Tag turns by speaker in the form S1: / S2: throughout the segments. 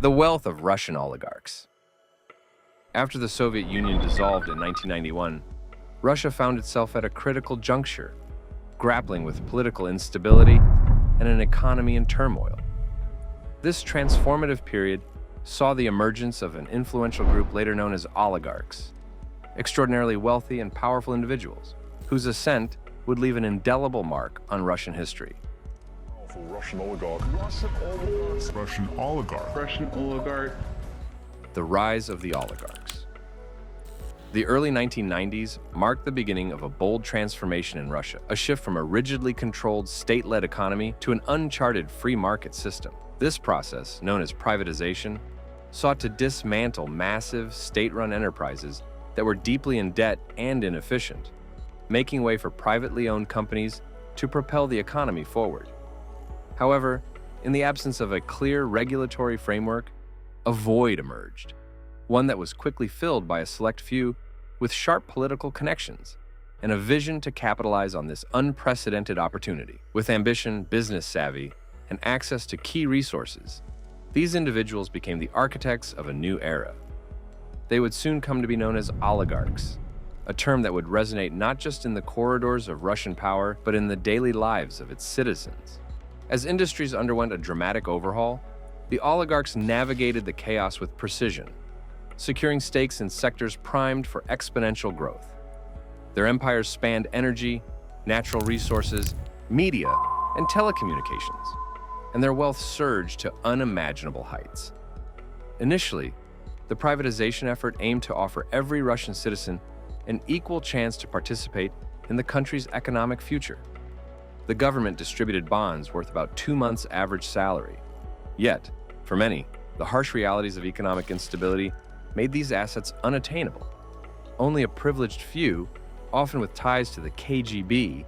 S1: The wealth of Russian oligarchs. After the Soviet Union dissolved in 1991, Russia found itself at a critical juncture, grappling with political instability and an economy in turmoil. This transformative period saw the emergence of an influential group later known as oligarchs, extraordinarily wealthy and powerful individuals whose ascent would leave an indelible mark on Russian history.
S2: Russian oligarch. Russian oligarchs. Russian oligarch.
S3: Russian oligarch.
S1: The rise of the oligarchs. The early 1990s marked the beginning of a bold transformation in Russia, a shift from a rigidly controlled state-led economy to an uncharted free market system. This process, known as privatization, sought to dismantle massive state-run enterprises that were deeply in debt and inefficient, making way for privately owned companies to propel the economy forward. However, in the absence of a clear regulatory framework, a void emerged, one that was quickly filled by a select few with sharp political connections and a vision to capitalize on this unprecedented opportunity. With ambition, business savvy, and access to key resources, these individuals became the architects of a new era. They would soon come to be known as oligarchs, a term that would resonate not just in the corridors of Russian power, but in the daily lives of its citizens. As industries underwent a dramatic overhaul, the oligarchs navigated the chaos with precision, securing stakes in sectors primed for exponential growth. Their empires spanned energy, natural resources, media, and telecommunications, and their wealth surged to unimaginable heights. Initially, the privatization effort aimed to offer every Russian citizen an equal chance to participate in the country's economic future. The government distributed bonds worth about 2 months' average salary. Yet, for many, the harsh realities of economic instability made these assets unattainable. Only a privileged few, often with ties to the KGB,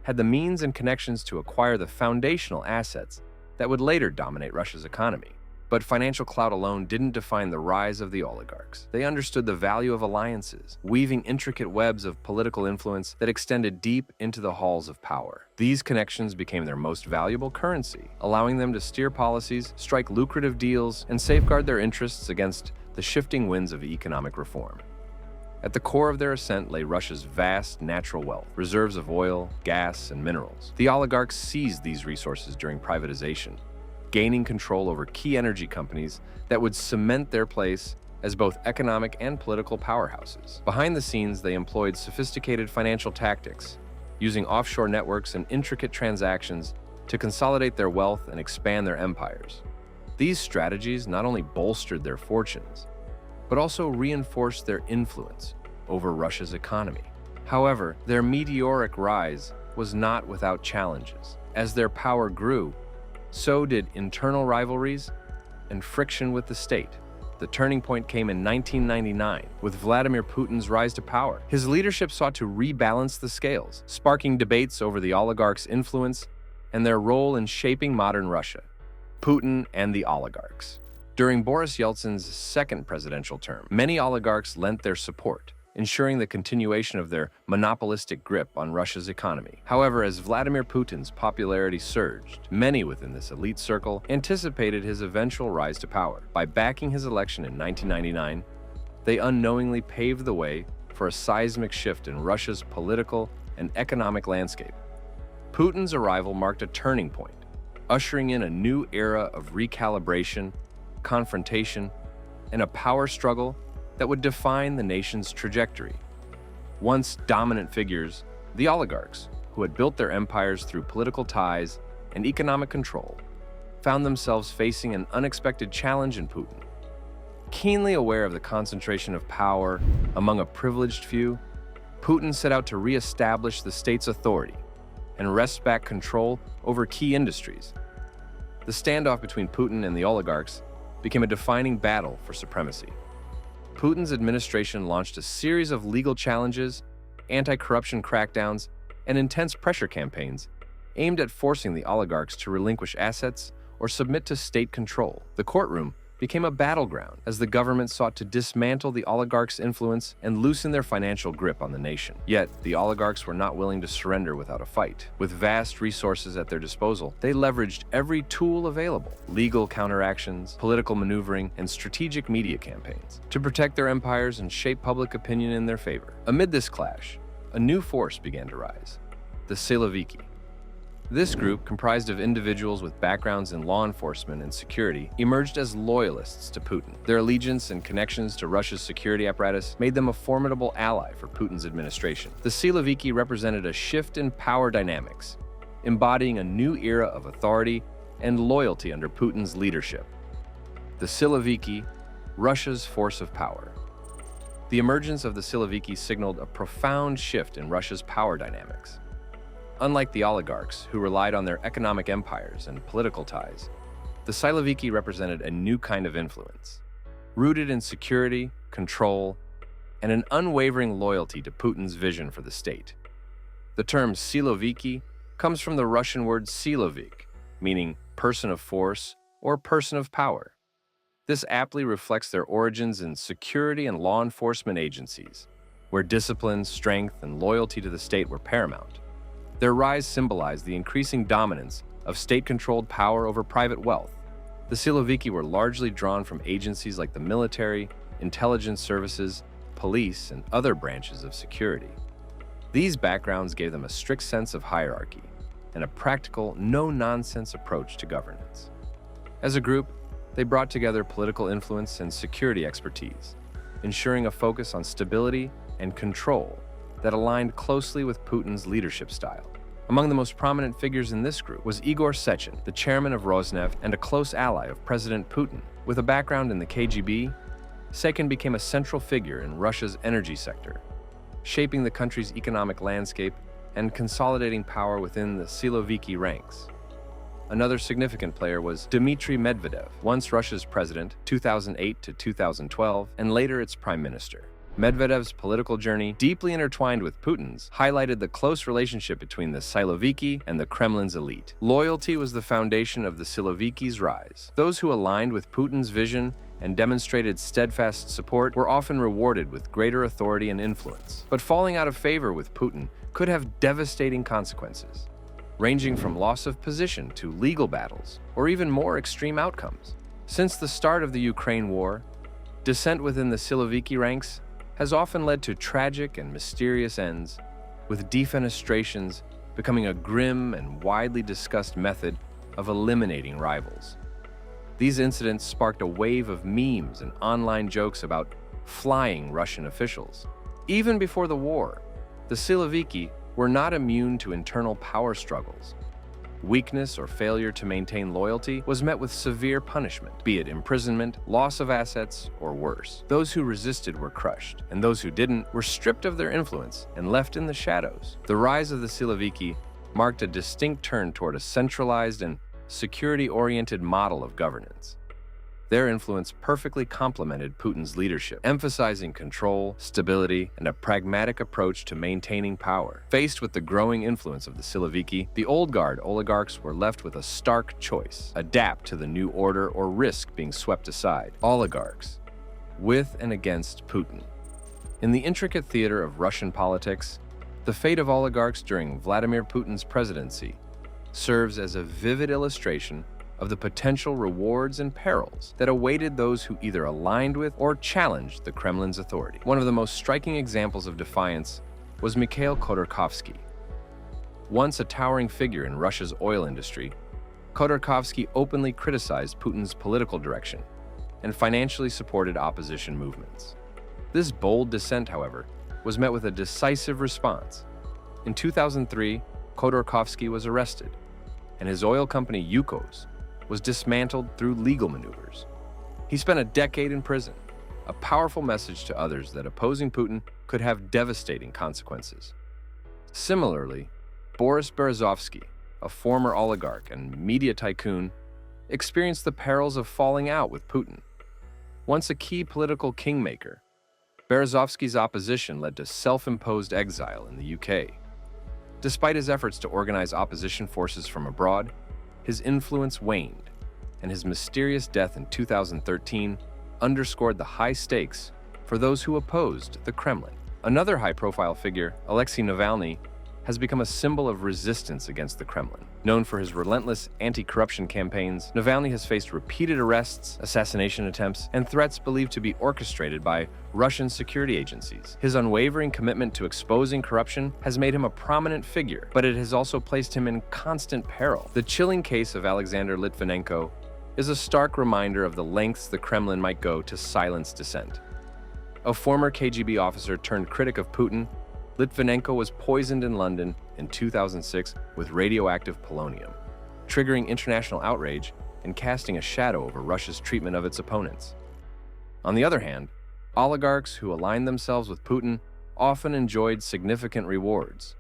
S1: had the means and connections to acquire the foundational assets that would later dominate Russia's economy. But financial clout alone didn't define the rise of the oligarchs. They understood the value of alliances, weaving intricate webs of political influence that extended deep into the halls of power. These connections became their most valuable currency, allowing them to steer policies, strike lucrative deals, and safeguard their interests against the shifting winds of economic reform. At the core of their ascent lay Russia's vast natural wealth, reserves of oil, gas, and minerals. The oligarchs seized these resources during privatization, gaining control over key energy companies that would cement their place as both economic and political powerhouses. Behind the scenes, they employed sophisticated financial tactics, using offshore networks and intricate transactions to consolidate their wealth and expand their empires. These strategies not only bolstered their fortunes, but also reinforced their influence over Russia's economy. However, their meteoric rise was not without challenges. As their power grew, so did internal rivalries and friction with the state. The turning point came in 1999 with Vladimir Putin's rise to power. His leadership sought to rebalance the scales, sparking debates over the oligarchs' influence and their role in shaping modern Russia. Putin and the oligarchs. During Boris Yeltsin's second presidential term, many oligarchs lent their support, ensuring the continuation of their monopolistic grip on Russia's economy. However, as Vladimir Putin's popularity surged, many within this elite circle anticipated his eventual rise to power. By backing his election in 1999, they unknowingly paved the way for a seismic shift in Russia's political and economic landscape. Putin's arrival marked a turning point, ushering in a new era of recalibration, confrontation, and a power struggle that would define the nation's trajectory. Once dominant figures, the oligarchs, who had built their empires through political ties and economic control, found themselves facing an unexpected challenge in Putin. Keenly aware of the concentration of power among a privileged few, Putin set out to re-establish the state's authority and wrest back control over key industries. The standoff between Putin and the oligarchs became a defining battle for supremacy. Putin's administration launched a series of legal challenges, anti-corruption crackdowns, and intense pressure campaigns aimed at forcing the oligarchs to relinquish assets or submit to state control. The courtroom became a battleground as the government sought to dismantle the oligarchs' influence and loosen their financial grip on the nation. Yet, the oligarchs were not willing to surrender without a fight. With vast resources at their disposal, they leveraged every tool available: legal counteractions, political maneuvering, and strategic media campaigns to protect their empires and shape public opinion in their favor. Amid this clash, a new force began to rise: the Siloviki. This group, comprised of individuals with backgrounds in law enforcement and security, emerged as loyalists to Putin. Their allegiance and connections to Russia's security apparatus made them a formidable ally for Putin's administration. The Siloviki represented a shift in power dynamics, embodying a new era of authority and loyalty under Putin's leadership. The Siloviki, Russia's force of power. The emergence of the Siloviki signaled a profound shift in Russia's power dynamics. Unlike the oligarchs, who relied on their economic empires and political ties, the Siloviki represented a new kind of influence, rooted in security, control, and an unwavering loyalty to Putin's vision for the state. The term Siloviki comes from the Russian word silovik, meaning person of force or person of power. This aptly reflects their origins in security and law enforcement agencies, where discipline, strength, and loyalty to the state were paramount. Their rise symbolized the increasing dominance of state-controlled power over private wealth. The Siloviki were largely drawn from agencies like the military, intelligence services, police, and other branches of security. These backgrounds gave them a strict sense of hierarchy and a practical, no-nonsense approach to governance. As a group, they brought together political influence and security expertise, ensuring a focus on stability and control that aligned closely with Putin's leadership style. Among the most prominent figures in this group was Igor Sechin, the chairman of Rosneft and a close ally of President Putin. With a background in the KGB, Sechin became a central figure in Russia's energy sector, shaping the country's economic landscape and consolidating power within the Siloviki ranks. Another significant player was Dmitry Medvedev, once Russia's president, 2008 to 2012, and later its prime minister. Medvedev's political journey, deeply intertwined with Putin's, highlighted the close relationship between the Siloviki and the Kremlin's elite. Loyalty was the foundation of the Siloviki's rise. Those who aligned with Putin's vision and demonstrated steadfast support were often rewarded with greater authority and influence. But falling out of favor with Putin could have devastating consequences, ranging from loss of position to legal battles, or even more extreme outcomes. Since the start of the Ukraine war, dissent within the Siloviki ranks has often led to tragic and mysterious ends, with defenestrations becoming a grim and widely discussed method of eliminating rivals. These incidents sparked a wave of memes and online jokes about flying Russian officials. Even before the war, the Siloviki were not immune to internal power struggles. Weakness or failure to maintain loyalty was met with severe punishment, be it imprisonment, loss of assets, or worse. Those who resisted were crushed, and those who didn't were stripped of their influence and left in the shadows. The rise of the Siloviki marked a distinct turn toward a centralized and security-oriented model of governance. Their influence perfectly complemented Putin's leadership, emphasizing control, stability, and a pragmatic approach to maintaining power. Faced with the growing influence of the Siloviki, the old guard oligarchs were left with a stark choice: adapt to the new order or risk being swept aside. Oligarchs, with and against Putin. In the intricate theater of Russian politics, the fate of oligarchs during Vladimir Putin's presidency serves as a vivid illustration of the potential rewards and perils that awaited those who either aligned with or challenged the Kremlin's authority. One of the most striking examples of defiance was Mikhail Khodorkovsky. Once a towering figure in Russia's oil industry, Khodorkovsky openly criticized Putin's political direction and financially supported opposition movements. This bold dissent, however, was met with a decisive response. In 2003, Khodorkovsky was arrested, and his oil company Yukos was dismantled through legal maneuvers. He spent a decade in prison, a powerful message to others that opposing Putin could have devastating consequences. Similarly, Boris Berezovsky, a former oligarch and media tycoon, experienced the perils of falling out with Putin. Once a key political kingmaker, Berezovsky's opposition led to self-imposed exile in the UK. Despite his efforts to organize opposition forces from abroad, his influence waned, and his mysterious death in 2013 underscored the high stakes for those who opposed the Kremlin. Another high-profile figure, Alexei Navalny, has become a symbol of resistance against the Kremlin. Known for his relentless anti-corruption campaigns, Navalny has faced repeated arrests, assassination attempts, and threats believed to be orchestrated by Russian security agencies. His unwavering commitment to exposing corruption has made him a prominent figure, but it has also placed him in constant peril. The chilling case of Alexander Litvinenko is a stark reminder of the lengths the Kremlin might go to silence dissent. A former KGB officer turned critic of Putin, Litvinenko was poisoned in London in 2006 with radioactive polonium, triggering international outrage and casting a shadow over Russia's treatment of its opponents. On the other hand, oligarchs who aligned themselves with Putin often enjoyed significant rewards.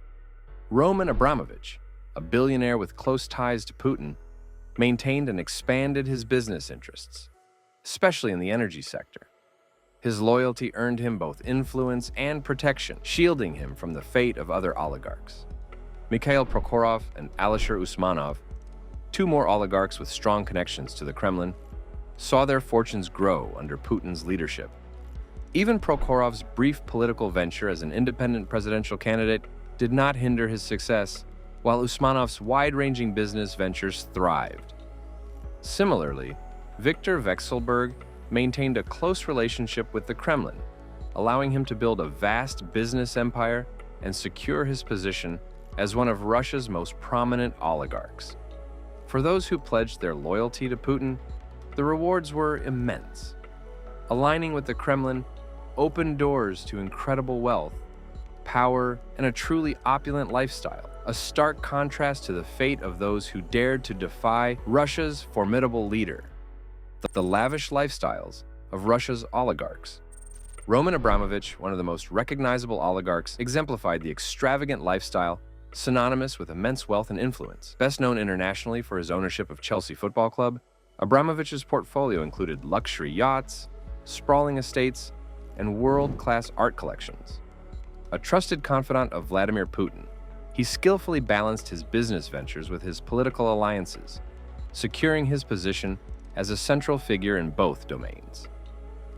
S1: Roman Abramovich, a billionaire with close ties to Putin, maintained and expanded his business interests, especially in the energy sector. His loyalty earned him both influence and protection, shielding him from the fate of other oligarchs. Mikhail Prokhorov and Alisher Usmanov, two more oligarchs with strong connections to the Kremlin, saw their fortunes grow under Putin's leadership. Even Prokhorov's brief political venture as an independent presidential candidate did not hinder his success, while Usmanov's wide-ranging business ventures thrived. Similarly, Viktor Vekselberg maintained a close relationship with the Kremlin, allowing him to build a vast business empire and secure his position as one of Russia's most prominent oligarchs. For those who pledged their loyalty to Putin, the rewards were immense. Aligning with the Kremlin opened doors to incredible wealth, power, and a truly opulent lifestyle, a stark contrast to the fate of those who dared to defy Russia's formidable leader. The lavish lifestyles of Russia's oligarchs. Roman Abramovich, one of the most recognizable oligarchs, exemplified the extravagant lifestyle synonymous with immense wealth and influence. Best known internationally for his ownership of Chelsea Football Club, Abramovich's portfolio included luxury yachts, sprawling estates, and world-class art collections. A trusted confidant of Vladimir Putin, he skillfully balanced his business ventures with his political alliances, securing his position as a central figure in both domains.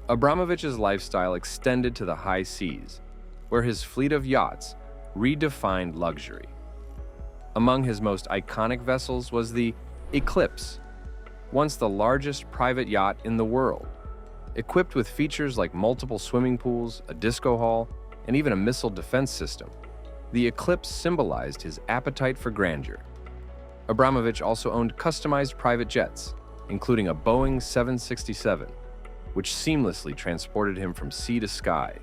S1: Abramovich's lifestyle extended to the high seas, where his fleet of yachts redefined luxury. Among his most iconic vessels was the Eclipse, once the largest private yacht in the world. Equipped with features like multiple swimming pools, a disco hall, and even a missile defense system, the Eclipse symbolized his appetite for grandeur. Abramovich also owned customized private jets, including a Boeing 767, which seamlessly transported him from sea to sky,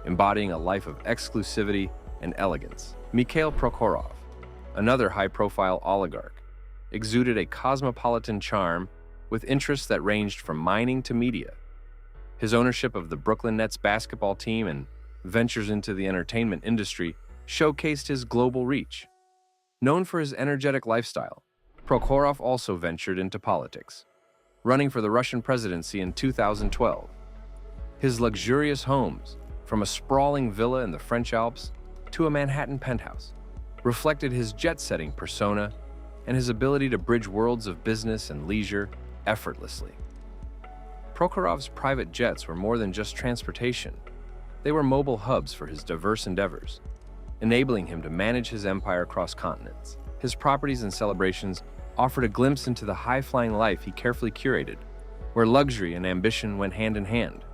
S1: embodying a life of exclusivity and elegance. Mikhail Prokhorov, another high-profile oligarch, exuded a cosmopolitan charm with interests that ranged from mining to media. His ownership of the Brooklyn Nets basketball team and ventures into the entertainment industry showcased his global reach. Known for his energetic lifestyle, Prokhorov also ventured into politics, running for the Russian presidency in 2012. His luxurious homes, from a sprawling villa in the French Alps to a Manhattan penthouse, reflected his jet-setting persona and his ability to bridge worlds of business and leisure effortlessly. Prokhorov's private jets were more than just transportation. They were mobile hubs for his diverse endeavors, enabling him to manage his empire across continents. His properties and celebrations offered a glimpse into the high-flying life he carefully curated, where luxury and ambition went hand in hand.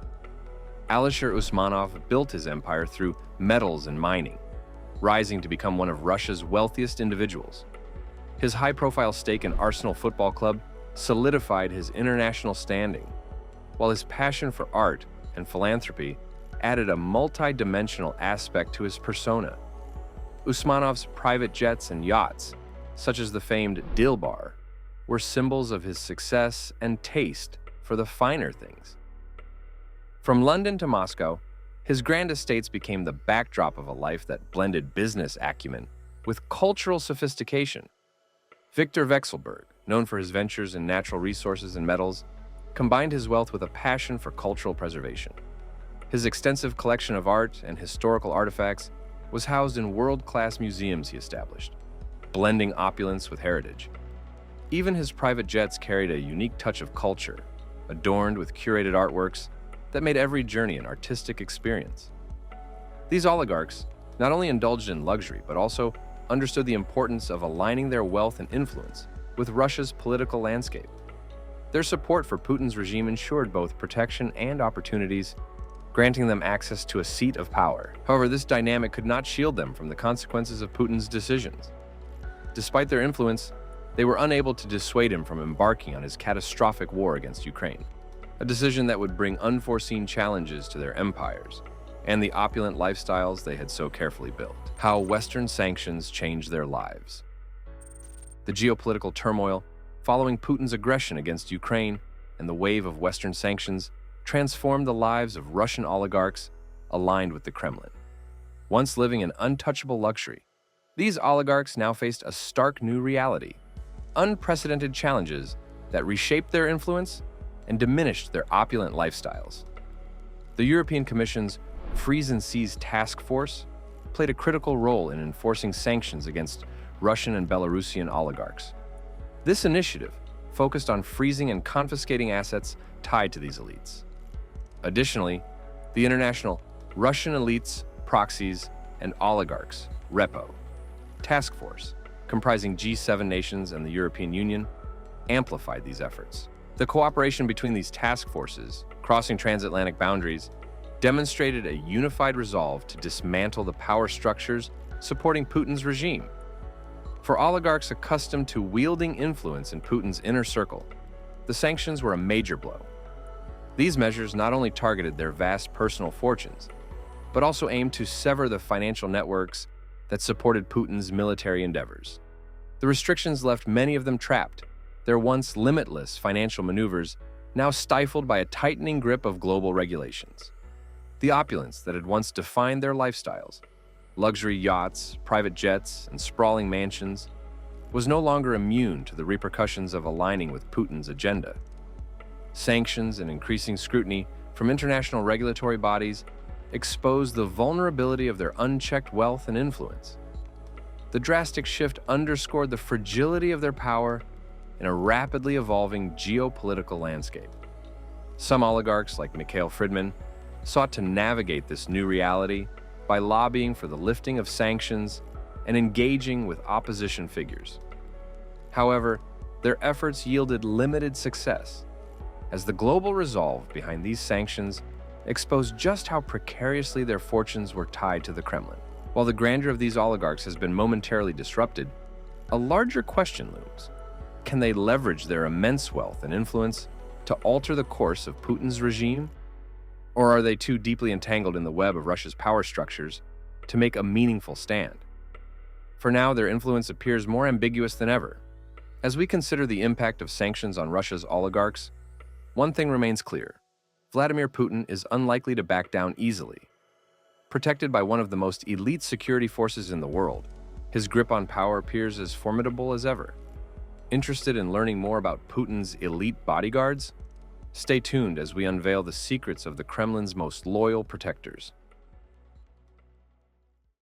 S1: Alisher Usmanov built his empire through metals and mining, rising to become one of Russia's wealthiest individuals. His high-profile stake in Arsenal Football Club solidified his international standing, while his passion for art and philanthropy added a multi-dimensional aspect to his persona. Usmanov's private jets and yachts, such as the famed Dilbar, were symbols of his success and taste for the finer things. From London to Moscow, his grand estates became the backdrop of a life that blended business acumen with cultural sophistication. Viktor Vekselberg, known for his ventures in natural resources and metals, combined his wealth with a passion for cultural preservation. His extensive collection of art and historical artifacts was housed in world-class museums he established, blending opulence with heritage. Even his private jets carried a unique touch of culture, adorned with curated artworks that made every journey an artistic experience. These oligarchs not only indulged in luxury, but also understood the importance of aligning their wealth and influence with Russia's political landscape. Their support for Putin's regime ensured both protection and opportunities, granting them access to a seat of power. However, this dynamic could not shield them from the consequences of Putin's decisions. Despite their influence, they were unable to dissuade him from embarking on his catastrophic war against Ukraine, a decision that would bring unforeseen challenges to their empires and the opulent lifestyles they had so carefully built. How Western sanctions changed their lives. The geopolitical turmoil following Putin's aggression against Ukraine and the wave of Western sanctions transformed the lives of Russian oligarchs aligned with the Kremlin. Once living in untouchable luxury, these oligarchs now faced a stark new reality, unprecedented challenges that reshaped their influence and diminished their opulent lifestyles. The European Commission's Freeze and Seize Task Force played a critical role in enforcing sanctions against Russian and Belarusian oligarchs. This initiative focused on freezing and confiscating assets tied to these elites. Additionally, the International Russian Elites, Proxies, and Oligarchs (REPO) task force, comprising G7 nations and the European Union, amplified these efforts. The cooperation between these task forces, crossing transatlantic boundaries, demonstrated a unified resolve to dismantle the power structures supporting Putin's regime. For oligarchs accustomed to wielding influence in Putin's inner circle, the sanctions were a major blow. These measures not only targeted their vast personal fortunes, but also aimed to sever the financial networks that supported Putin's military endeavors. The restrictions left many of them trapped, their once limitless financial maneuvers now stifled by a tightening grip of global regulations. The opulence that had once defined their lifestyles, luxury yachts, private jets, and sprawling mansions, was no longer immune to the repercussions of aligning with Putin's agenda. Sanctions and increasing scrutiny from international regulatory bodies exposed the vulnerability of their unchecked wealth and influence. The drastic shift underscored the fragility of their power in a rapidly evolving geopolitical landscape. Some oligarchs, like Mikhail Friedman, sought to navigate this new reality by lobbying for the lifting of sanctions and engaging with opposition figures. However, their efforts yielded limited success, as the global resolve behind these sanctions exposed just how precariously their fortunes were tied to the Kremlin. While the grandeur of these oligarchs has been momentarily disrupted, a larger question looms. Can they leverage their immense wealth and influence to alter the course of Putin's regime? Or are they too deeply entangled in the web of Russia's power structures to make a meaningful stand? For now, their influence appears more ambiguous than ever. As we consider the impact of sanctions on Russia's oligarchs, one thing remains clear. Vladimir Putin is unlikely to back down easily. Protected by one of the most elite security forces in the world, his grip on power appears as formidable as ever. Interested in learning more about Putin's elite bodyguards? Stay tuned as we unveil the secrets of the Kremlin's most loyal protectors.